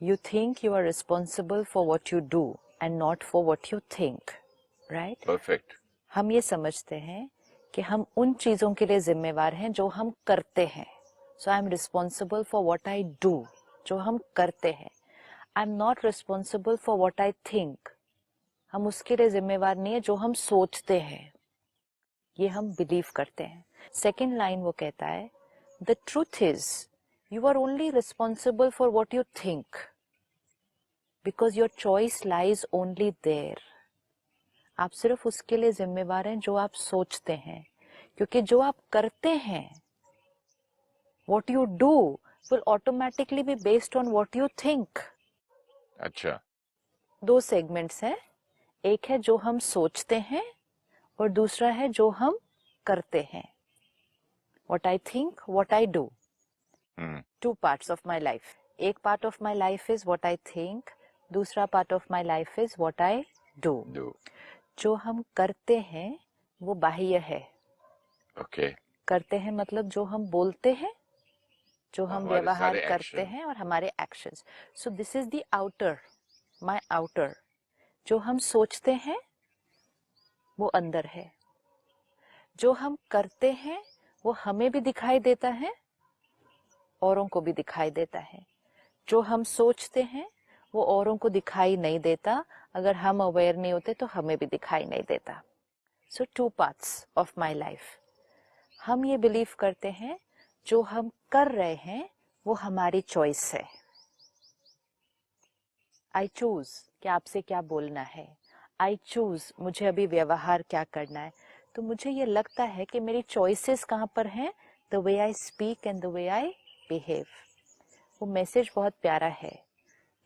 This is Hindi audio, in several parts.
You think you are responsible for what you do and not for what you think, right? Perfect. हम ये समझते हैं कि हम उन चीजों के लिए जिम्मेवार हैं जो हम करते हैं. So I am responsible for what I do, जो हम करते हैं. I am not responsible for what I think. हम उसके लिए जिम्मेवार नहीं है जो हम सोचते हैं. ये हम बिलीव करते हैं. सेकेंड लाइन वो कहता है, The truth is, you are only responsible for what you think, because your choice lies only there. आप सिर्फ उसके लिए जिम्मेवार हैं जो आप सोचते हैं, क्योंकि जो आप करते हैं, what you do will automatically be based on what you think. अच्छा. दो सेगमेंट्स हैं, एक है जो हम सोचते हैं और दूसरा है जो हम करते हैं. What I think, what I do. Two parts of my life. एक part of my life is what I think, दूसरा part of my life is what I do. जो हम करते हैं वो बाह्य है. Okay. करते हैं मतलब जो हम बोलते हैं, जो हम व्यवहार करते हैं और हमारे actions. So this is the outer, my outer. जो हम सोचते हैं वो अंदर है. जो हम करते हैं वो हमें भी दिखाई देता है, औरों को भी दिखाई देता है. जो हम सोचते हैं वो औरों को दिखाई नहीं देता. अगर हम अवेयर नहीं होते तो हमें भी दिखाई नहीं देता. So two parts of my life. हम ये बिलीव करते हैं जो हम कर रहे हैं वो हमारी चॉइस है. आई चूज कि आपसे क्या बोलना है. आई चूज मुझे अभी व्यवहार क्या करना है. तो मुझे ये लगता है कि मेरी चॉइसेस कहाँ पर हैं. The way I speak and the way I behave. वो मैसेज बहुत प्यारा है.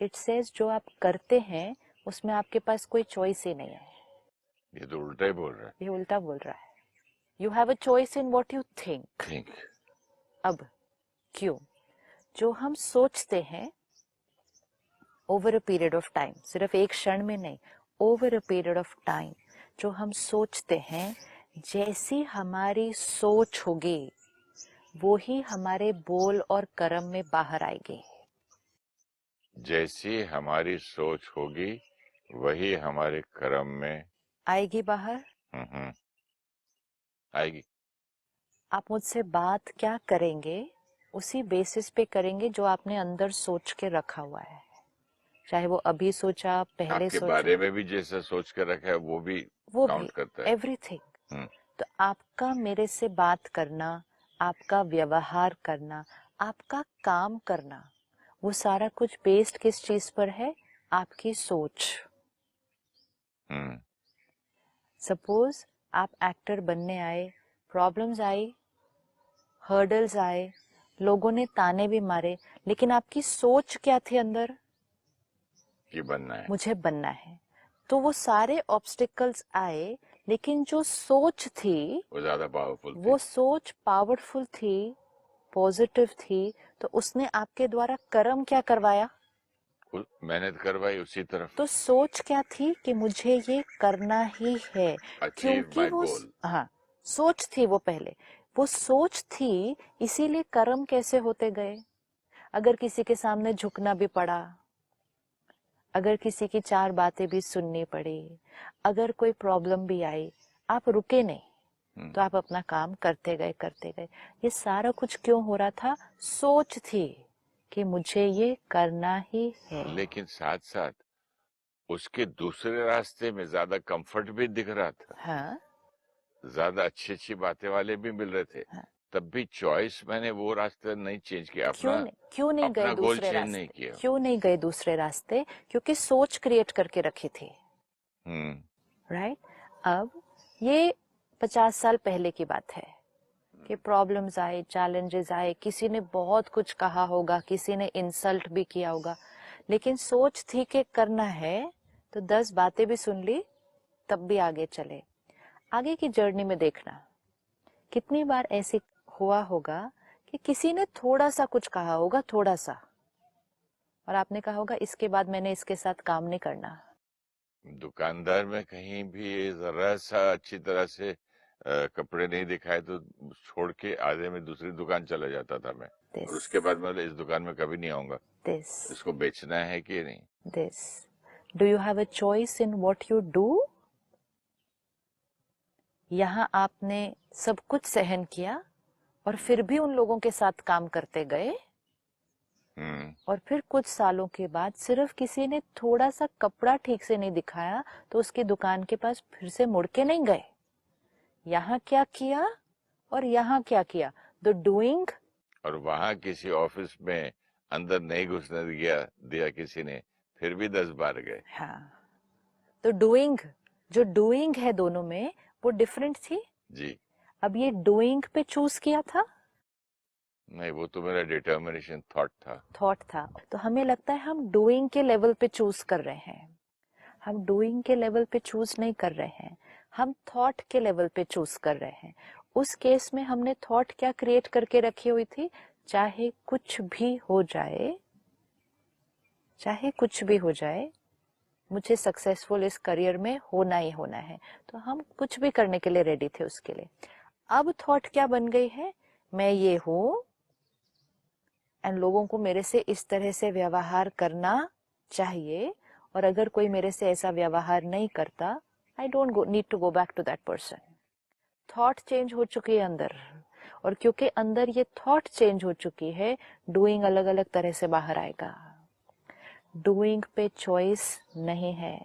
इट सेज जो आप करते हैं उसमें आपके पास कोई चॉइस ही नहीं है. ये तो उल्टा ही बोल रहा है. ये उल्टा बोल रहा है. You have a choice in what you think. अब क्यों? जो हम सोचते हैं over a period of time, सिर्फ एक क्षण में नहीं, over a period of time, जो हम सोचते हैं, जैसी हमारी सोच होगी वो ही हमारे बोल और कर्म में बाहर आएगी. जैसी हमारी सोच होगी वही हमारे कर्म में आएगी बाहर. आएगी. आप मुझसे बात क्या करेंगे उसी बेसिस पे करेंगे जो आपने अंदर सोच के रखा हुआ है. चाहे वो अभी सोचा, पहले आपके सोचा, बारे में भी जैसा सोच के रखा है वो भी काउंट करता है. एवरीथिंग. तो आपका मेरे से बात करना, आपका व्यवहार करना, आपका काम करना, वो सारा कुछ बेस्ड किस चीज पर है? आपकी सोच. सपोज आप एक्टर बनने आए, प्रॉब्लम्स आई, हर्डल्स आए, लोगों ने ताने भी मारे, लेकिन आपकी सोच क्या थी अंदर? कि बनना है, मुझे बनना है. तो वो सारे ऑब्स्टिकल्स आए, लेकिन जो सोच थी वो ज्यादा पावरफुल थी. वो सोच पावरफुल थी, पॉजिटिव थी. तो उसने आपके द्वारा कर्म क्या करवाया? मेहनत करवाई उसी तरफ. तो सोच क्या थी कि मुझे ये करना ही है, क्योंकि वो हाँ सोच थी. वो पहले वो सोच थी, इसीलिए कर्म कैसे होते गए. अगर किसी के सामने झुकना भी पड़ा, अगर किसी की चार बातें भी सुननी पड़ी, अगर कोई प्रॉब्लम भी आई, आप रुके नहीं. तो आप अपना काम करते गए. ये सारा कुछ क्यों हो रहा था? सोच थी कि मुझे ये करना ही है. लेकिन साथ साथ उसके दूसरे रास्ते में ज्यादा कंफर्ट भी दिख रहा था. हाँ, ज्यादा अच्छी बातें वाले भी मिल रहे थे. हाँ. तब भी चॉइस मैंने वो रास्ता नहीं चेंज किया. क्यों नहीं गए दूसरे रास्ते? नहीं किया. क्यों नहीं गए दूसरे रास्ते? क्योंकि सोच क्रिएट करके रखी थी. राइट. अब ये 50 साल पहले की बात है कि प्रॉब्लम्स आए, चैलेंजेस आए, किसी ने बहुत कुछ कहा होगा, किसी ने इंसल्ट भी किया होगा, लेकिन सोच थी कि करना है, तो 10 बातें भी सुन ली, तब भी आगे चले. आगे की जर्नी में देखना कितनी बार ऐसे हुआ होगा कि किसी ने थोड़ा सा कुछ कहा होगा, थोड़ा सा, और आपने कहा होगा इसके बाद मैंने इसके साथ काम नहीं करना. दुकानदार में कहीं भी जरा सा अच्छी तरह से कपड़े नहीं दिखाए तो छोड़ के आधे में दूसरी दुकान चला जाता था मैं. और उसके बाद मैं इस दुकान में कभी नहीं आऊंगा. this, इसको बेचना है कि नहीं? this. Do you have a choice in what you do? यहाँ आपने सब कुछ सहन किया और फिर भी उन लोगों के साथ काम करते गए, और फिर कुछ सालों के बाद सिर्फ किसी ने थोड़ा सा कपड़ा ठीक से नहीं दिखाया तो उसकी दुकान के पास फिर से मुड़ के नहीं गए। यहाँ क्या किया और यहाँ क्या किया? The doing. और वहां किसी ऑफिस में अंदर नहीं घुसने दिया किसी ने, फिर भी 10 बार गए। हाँ, तो डूइंग, जो डूइंग है दोनों में वो डिफरेंट थी जी। अब ये डूइंग पे चूज किया था? नहीं, वो तो मेरा डिटर्मिनेशन थॉट था। तो हमें लगता है हम डूइंग के लेवल पे चूज कर रहे हैं, हम डूइंग के लेवल पे चूज नहीं कर रहे हैं, हम थॉट के लेवल पे चूज कर रहे हैं। उस केस में हमने थॉट क्या क्रिएट करके रखी हुई थी? चाहे कुछ भी हो जाए, चाहे कुछ भी हो जाए, मुझे सक्सेसफुल इस करियर में होना ही होना है। तो हम कुछ भी करने के लिए रेडी थे उसके लिए। अब थॉट क्या बन गई है? मैं ये हूं एंड लोगों को मेरे से इस तरह से व्यवहार करना चाहिए, और अगर कोई मेरे से ऐसा व्यवहार नहीं करता, I don't need to go back to that person. Thought change हो चुकी है अंदर, और क्योंकि अंदर ये थॉट चेंज हो चुकी है, डूइंग अलग अलग तरह से बाहर आएगा। डूइंग पे चॉइस नहीं है।